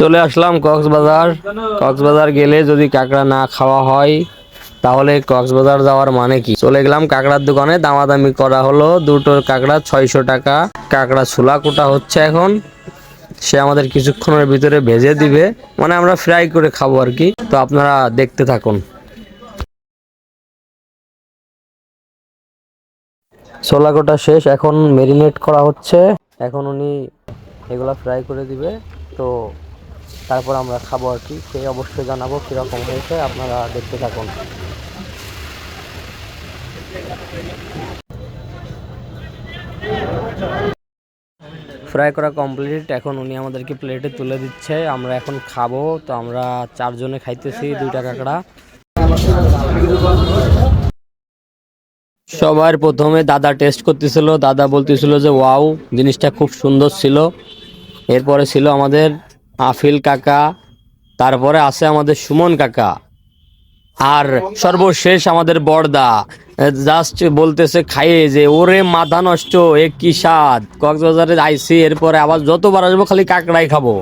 চলে আসলাম কক্সবাজার। কক্সবাজার গেলে যদি কাঁকড়া না খাওয়া হয় তাহলে কক্সবাজার যাওয়ার মানে কি? চলে গেলাম কাঁকড়ার দোকানে, দামাদামি করা হলো। দুটো কাঁকড়া 600 টাকা। কাঁকড়া ছোলা কোটা হচ্ছে এখন। সে আমাদের কিছুক্ষণের ভিতরে ভেজে দিবে, মানে আমরা ফ্রাই করে খাবো আর কি। তো আপনারা দেখতে থাকুন। ছোলা কোটা শেষ, এখন মেরিনেট করা হচ্ছে। এখন উনি এগুলা ফ্রাই করে দিবে। তো তারপর আমরা খাবো আর কি। খেয়ে অবশ্যই জানাবো কীরকম হয়েছে, আপনারা দেখতে থাকুন। ফ্রাই করা কমপ্লিট, এখন উনি আমাদেরকে প্লেটে তুলে দিচ্ছে। আমরা এখন খাবো। তো আমরা 4 জনে খাইতেছি 2টা কাঁকড়া। সবার প্রথমে দাদা টেস্ট করতেছিল। দাদা বলতেছিল যে ওয়াও, জিনিসটা খুব সুন্দর ছিল। এরপরে ছিল আমাদের আফিল কাকা, তারপরে আছে আমাদের সুমন কাকা, আর সর্বশেষ আমাদের বড়দা। জাস্ট বলতেছে খাইয়ে যে ওরে মাথা নষ্ট, এ কি স্বাদ! কক্সবাজারে আইসি, এরপরে আবার যতবার আসবো খালি কাঁকড়াই খাবো।